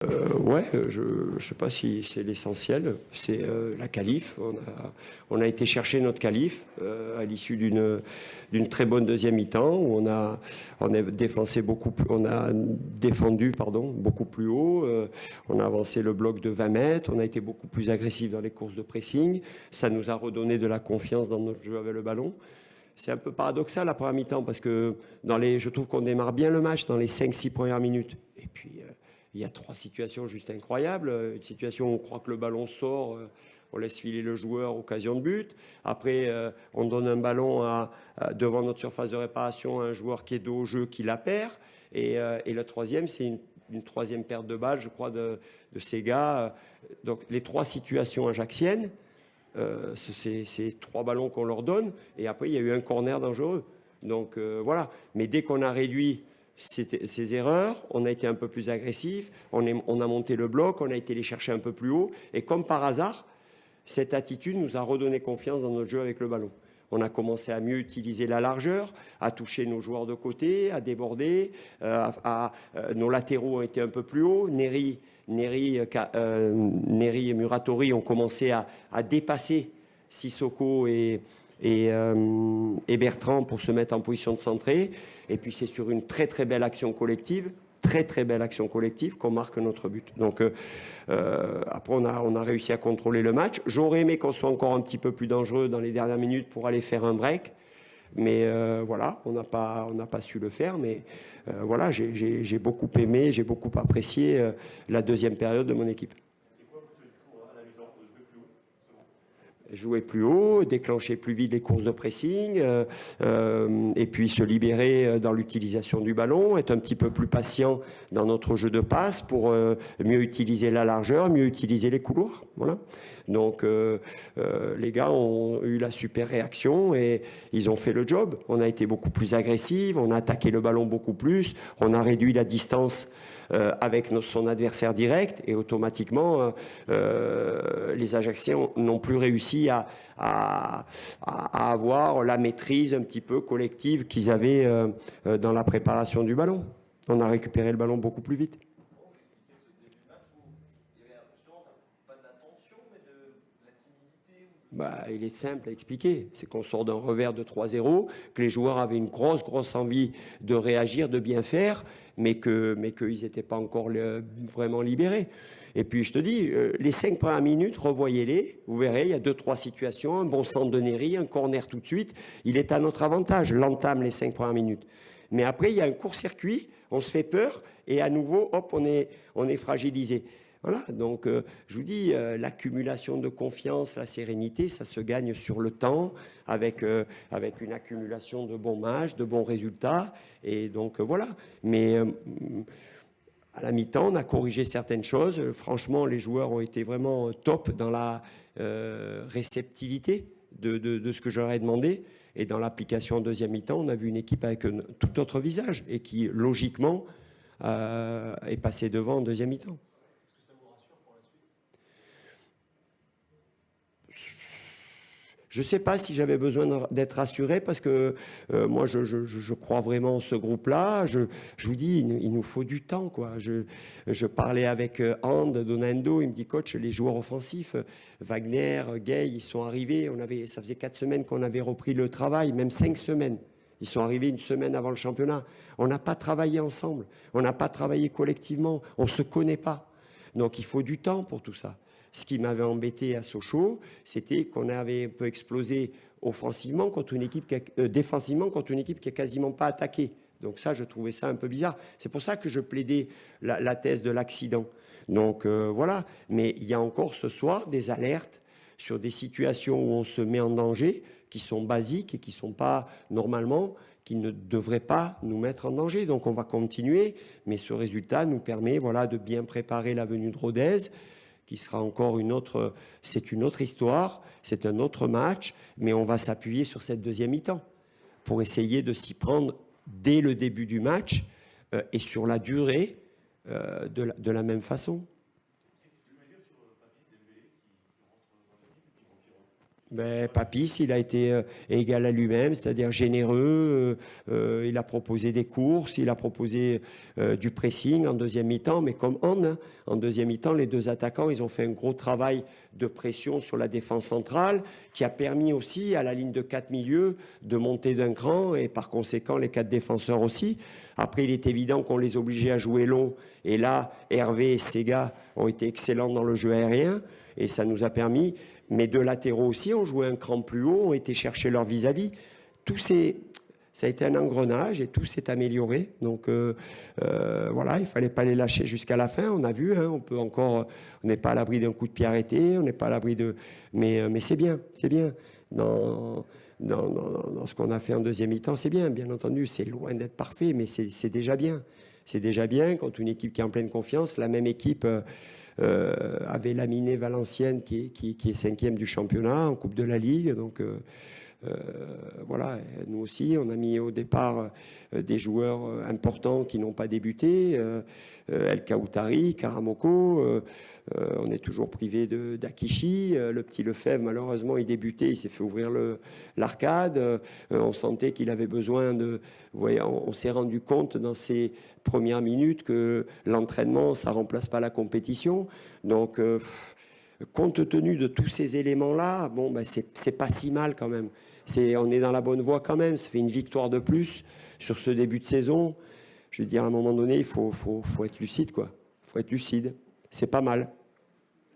Ouais, je ne sais pas si c'est l'essentiel, c'est la qualif. On a été chercher notre qualif à l'issue d'une très bonne deuxième mi-temps où on a défendu beaucoup plus haut. On a avancé le bloc de 20 mètres. On a été beaucoup plus agressif dans les courses de pressing. Ça nous a redonné de la confiance dans notre jeu avec le ballon. C'est un peu paradoxal la première mi-temps parce que je trouve qu'on démarre bien le match dans les 5-6 premières minutes. Et puis il y a 3 situations juste incroyables. Une situation où on croit que le ballon sort, on laisse filer le joueur, occasion de but. Après, on donne un ballon devant notre surface de réparation à un joueur qui est dos au jeu, qui la perd. Et le troisième, c'est une troisième perte de balle, je crois, de ces gars. Donc les 3 situations ajaxiennes, c'est 3 ballons qu'on leur donne. Et après, il y a eu un corner dangereux. Donc voilà. Mais dès qu'on a réduit ces erreurs, on a été un peu plus agressif, on a monté le bloc, on a été les chercher un peu plus haut, et comme par hasard, cette attitude nous a redonné confiance dans notre jeu avec le ballon. On a commencé à mieux utiliser la largeur, à toucher nos joueurs de côté, à déborder, nos latéraux ont été un peu plus hauts, Neri et Muratori ont commencé à dépasser Sissoko et Bertrand pour se mettre en position de centrer. Et puis c'est sur une très très belle action collective, qu'on marque notre but. Donc après on a réussi à contrôler le match. J'aurais aimé qu'on soit encore un petit peu plus dangereux dans les dernières minutes pour aller faire un break. Mais voilà, on n'a pas su le faire. Mais voilà, j'ai beaucoup aimé, j'ai beaucoup apprécié la deuxième période de mon équipe. Jouer plus haut, déclencher plus vite les courses de pressing, et puis se libérer dans l'utilisation du ballon, être un petit peu plus patient dans notre jeu de passe pour mieux utiliser la largeur, mieux utiliser les couloirs. Voilà. Donc les gars ont eu la super réaction et ils ont fait le job. On a été beaucoup plus agressifs, on a attaqué le ballon beaucoup plus, on a réduit la distance avec son adversaire direct et automatiquement les Ajacciens n'ont plus réussi à avoir la maîtrise un petit peu collective qu'ils avaient dans la préparation du ballon. On a récupéré le ballon beaucoup plus vite. Il est simple à expliquer. C'est qu'on sort d'un revers de 3-0, que les joueurs avaient une grosse envie de réagir, de bien faire, mais qu'ils n'étaient pas encore vraiment libérés. Et puis, je te dis, les 5 premières minutes, revoyez-les. Vous verrez, il y a 2-3 situations, un bon centre de Neri, un corner tout de suite. Il est à notre avantage, l'entame les 5 premières minutes. Mais après, il y a un court-circuit, on se fait peur, et à nouveau, hop, on est fragilisé. Voilà, donc je vous dis, l'accumulation de confiance, la sérénité, ça se gagne sur le temps avec une accumulation de bons matchs, de bons résultats. Et donc voilà, mais à la mi-temps, on a corrigé certaines choses. Franchement, les joueurs ont été vraiment top dans la réceptivité de ce que je leur ai demandé. Et dans l'application en deuxième mi-temps, on a vu une équipe avec un tout autre visage et qui, logiquement, est passée devant en deuxième mi-temps. Je ne sais pas si j'avais besoin d'être rassuré parce que moi, je crois vraiment en ce groupe-là. Je vous dis, il nous faut du temps, quoi. Je parlais avec Donando, il me dit, coach, les joueurs offensifs, Wagner, Gay, ils sont arrivés. Ça faisait 4 semaines qu'on avait repris le travail, même 5 semaines. Ils sont arrivés une semaine avant le championnat. On n'a pas travaillé ensemble. On n'a pas travaillé collectivement. On ne se connaît pas. Donc, il faut du temps pour tout ça. Ce qui m'avait embêté à Sochaux, c'était qu'on avait un peu explosé offensivement contre une équipe défensivement contre une équipe qui n'a quasiment pas attaqué. Donc ça, je trouvais ça un peu bizarre. C'est pour ça que je plaidais la thèse de l'accident. Donc voilà. Mais il y a encore ce soir des alertes sur des situations où on se met en danger, qui sont basiques et qui sont pas normalement, qui ne devraient pas nous mettre en danger. Donc on va continuer. Mais ce résultat nous permet de bien préparer la venue de Rodez, qui sera encore c'est une autre histoire, c'est un autre match, mais on va s'appuyer sur cette deuxième mi-temps pour essayer de s'y prendre dès le début du match et sur la durée de la même façon. Ben, Papis, il a été égal à lui-même, c'est-à-dire généreux. Il a proposé des courses, il a proposé du pressing en deuxième mi-temps, mais comme on, hein, en deuxième mi-temps, les deux attaquants, ils ont fait un gros travail de pression sur la défense centrale, qui a permis aussi à la ligne de 4 milieux de monter d'un cran, et par conséquent les 4 défenseurs aussi. Après, il est évident qu'on les obligeait à jouer long, et là, Hervé et Sega ont été excellents dans le jeu aérien, et ça nous a permis. Mais deux latéraux aussi ont joué un cran plus haut, ont été chercher leur vis-à-vis. Ça a été un engrenage et tout s'est amélioré. Donc voilà, il fallait pas les lâcher jusqu'à la fin. On a vu, hein, on n'est pas à l'abri d'un coup de pied arrêté, on n'est pas à l'abri de. Mais c'est bien, c'est bien. Dans ce qu'on a fait en deuxième mi-temps, c'est bien. Bien entendu, c'est loin d'être parfait, mais c'est déjà bien. C'est déjà bien quand une équipe qui est en pleine confiance, la même équipe avait laminé Valenciennes qui est cinquième du championnat en Coupe de la Ligue. Donc voilà, nous aussi, on a mis au départ des joueurs importants qui n'ont pas débuté. El Kaoutari, Karamoko, on est toujours privé d'Akishi. Le petit Lefebvre, malheureusement, il débutait, il s'est fait ouvrir l'arcade. On sentait qu'il avait besoin de... Vous voyez, on s'est rendu compte dans ces premières minutes que l'entraînement, ça ne remplace pas la compétition. Donc, compte tenu de tous ces éléments-là, bon, ben, c'est pas si mal quand même. On est dans la bonne voie quand même. Ça fait une victoire de plus sur ce début de saison. Je veux dire, à un moment donné, il faut être lucide, quoi. Il faut être lucide. C'est pas mal.